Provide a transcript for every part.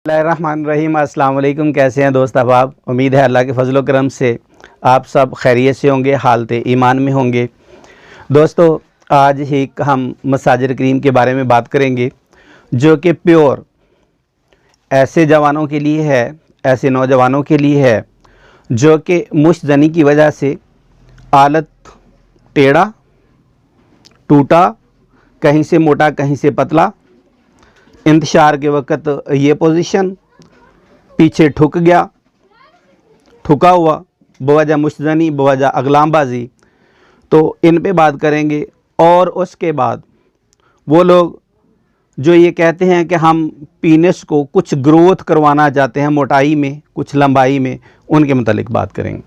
बिस्मिल्लाहिर्रहमानिर्रहीम। अस्सलाम वालेकुम। कैसे हैं दोस्त अहबाब? उम्मीद है अल्लाह के फजल करम से आप सब खैरियत से होंगे, हालत ईमान में होंगे। दोस्तों, आज ही हम मसाजिर करीम के बारे में बात करेंगे जो कि प्योर ऐसे जवानों के लिए है, ऐसे नौजवानों के लिए है जो कि मुश्तजनी की वजह से आलत टेढ़ा टूटा, कहीं से मोटा कहीं से पतला, इंतशार के वक़्त ये पोजीशन, पीछे ठुक गया, ठुका हुआ, बवजह मुश्तजनी, बवजह अगलामबाजी। तो इन पे बात करेंगे। और उसके बाद वो लोग जो ये कहते हैं कि हम पीनस को कुछ ग्रोथ करवाना चाहते हैं, मोटाई में कुछ लंबाई में, उनके मतलब बात करेंगे।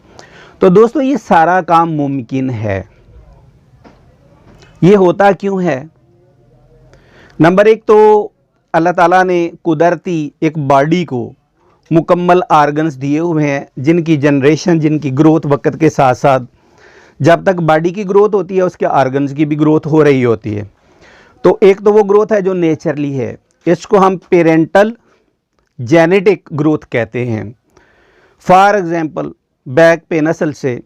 तो दोस्तों, ये सारा काम मुमकिन है। ये होता क्यों है? नंबर एक तो अल्लाह ताला ने कुदरती एक बॉडी को मुकम्मल आर्गन्स दिए हुए हैं, जिनकी जनरेशन, जिनकी ग्रोथ वक्त के साथ साथ, जब तक बॉडी की ग्रोथ होती है उसके आर्गन्स की भी ग्रोथ हो रही होती है। तो एक तो वो ग्रोथ है जो नेचुरली है, इसको हम पेरेंटल जेनेटिक ग्रोथ कहते हैं। फॉर एग्जांपल, बैक पे नस्ल से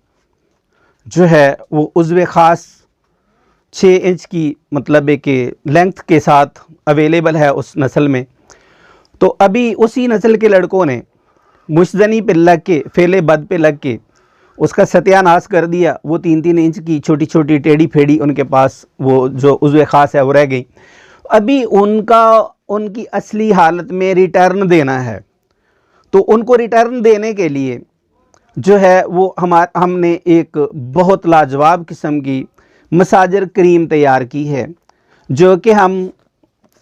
जो है वो उज़्व ख़ास 6 इंच की मतलब एक लेंथ के साथ अवेलेबल है उस नस्ल में। तो अभी उसी नस्ल के लड़कों ने मुश्तजनी पे लग के, फेले बद पे लग के उसका सत्यानाश कर दिया। वो 3-3 इंच की छोटी छोटी टेढ़ी फेड़ी उनके पास वो जो उज़्व ख़ास है वो रह गई। अभी उनकी असली हालत में रिटर्न देना है। तो उनको रिटर्न देने के लिए जो है वो हमने एक बहुत लाजवाब किस्म की मसाजिर क्रीम तैयार की है, जो कि हम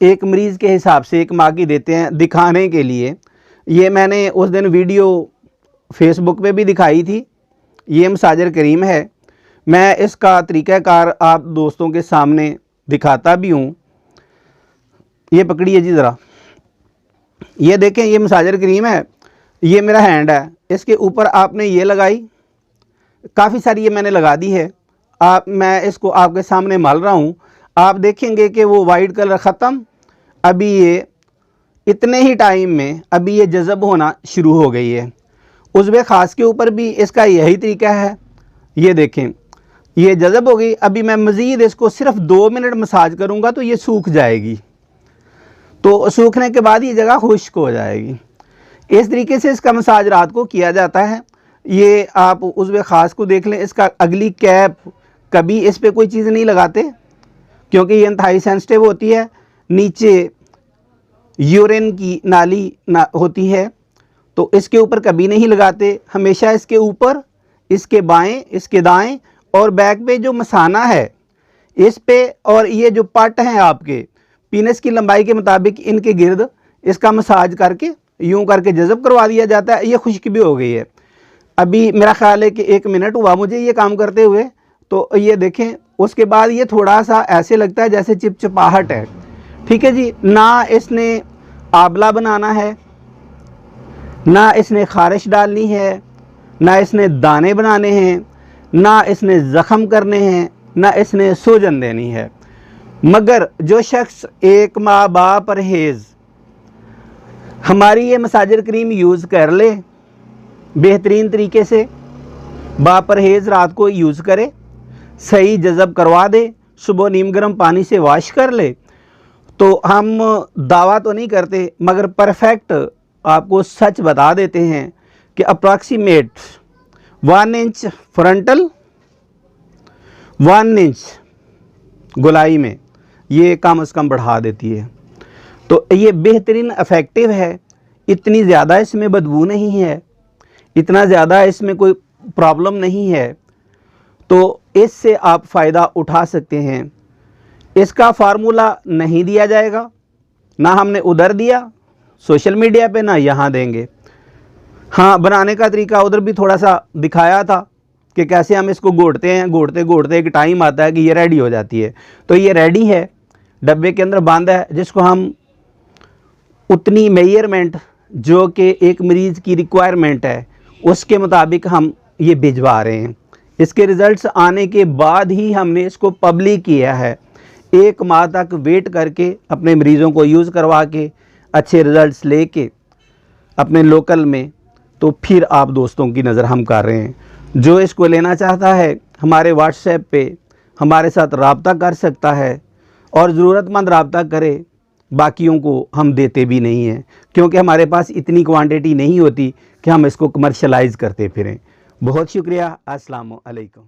एक मरीज़ के हिसाब से एक माह की देते हैं दिखाने के लिए। ये मैंने उस दिन वीडियो फेसबुक पे भी दिखाई थी। ये मसाजिर करीम है। मैं इसका तरीक़ाकार आप दोस्तों के सामने दिखाता भी हूँ। ये पकड़िए जी ज़रा, ये देखें, ये मसाजिर करीम है। ये मेरा हैंड है, इसके ऊपर आपने ये लगाई, काफ़ी सारी ये मैंने लगा दी है। मैं इसको आपके सामने मल रहा हूँ। आप देखेंगे कि वो वाइट कलर ख़त्म, अभी ये इतने ही टाइम में अभी ये जज़ब होना शुरू हो गई है। उज़्व ख़ास के ऊपर भी इसका यही तरीका है। ये देखें, ये जज़ब हो गई। अभी मैं मज़ीद इसको सिर्फ 2 मिनट मसाज करूँगा तो ये सूख जाएगी। तो सूखने के बाद ये जगह खुश्क हो जाएगी। इस तरीके से इसका मसाज रात को किया जाता है। ये आप उज़्व ख़ास को देख लें, इसका अगली कैप कभी इस पे कोई चीज़ नहीं लगाते क्योंकि ये इंतहाई सेंसिटिव होती है। नीचे यूरिन की नाली होती है, तो इसके ऊपर कभी नहीं लगाते। हमेशा इसके ऊपर, इसके बाएं, इसके दाएं और बैक पे जो मसाना है इस पे, और ये जो पट हैं आपके पीनस की लंबाई के मुताबिक इनके गिर्द इसका मसाज करके यूं करके जज़ब करवा दिया जाता है। ये खुश्क भी हो गई है। अभी मेरा ख्याल है कि 1 मिनट हुआ मुझे ये काम करते हुए। तो ये देखें, उसके बाद ये थोड़ा सा ऐसे लगता है जैसे चिपचिपाहट है। ठीक है जी। ना इसने आंवला बनाना है, ना इसने खारिश डालनी है, ना इसने दाने बनाने हैं, ना इसने ज़ख़म करने हैं, ना इसने सूजन देनी है। मगर जो शख्स एक माह बा परहेज़ हमारी ये मसाजिर क्रीम यूज़ कर ले, बेहतरीन तरीके से बापरहेज़ रात को यूज़ करे, सही जज़ब करवा दे, सुबह नीम गर्म पानी से वॉश कर ले, तो हम दावा तो नहीं करते मगर परफेक्ट आपको सच बता देते हैं कि अप्रॉक्सीमेट 1 इंच फ्रंटल, 1 इंच गोलाई में ये कम से कम बढ़ा देती है। तो ये बेहतरीन इफ़ेक्टिव है। इतनी ज़्यादा इसमें बदबू नहीं है, इतना ज़्यादा इसमें कोई प्रॉब्लम नहीं है। तो इससे आप फ़ायदा उठा सकते हैं। इसका फार्मूला नहीं दिया जाएगा, ना हमने उधर दिया सोशल मीडिया पे, ना यहाँ देंगे। हाँ, बनाने का तरीका उधर भी थोड़ा सा दिखाया था कि कैसे हम इसको घोटते हैं। घोटते घोटते एक टाइम आता है कि ये रेडी हो जाती है। तो ये रेडी है, डब्बे के अंदर बंद है, जिसको हम उतनी मेजरमेंट जो कि एक मरीज़ की रिक्वायरमेंट है उसके मुताबिक हम ये भिजवा रहे हैं। इसके रिज़ल्ट्स आने के बाद ही हमने इसको पब्लिक किया है। 1 माह तक वेट करके अपने मरीज़ों को यूज़ करवा के अच्छे रिज़ल्ट्स लेके अपने लोकल में, तो फिर आप दोस्तों की नज़र हम कर रहे हैं। जो इसको लेना चाहता है हमारे व्हाट्सएप पे हमारे साथ रब्ता कर सकता है, और ज़रूरतमंद रब्ता करे। बाकियों को हम देते भी नहीं हैं, क्योंकि हमारे पास इतनी क्वांटिटी नहीं होती कि हम इसको कमर्शलाइज़ करते फिरें। बहुत शुक्रिया। अस्सलाम वालेकुम।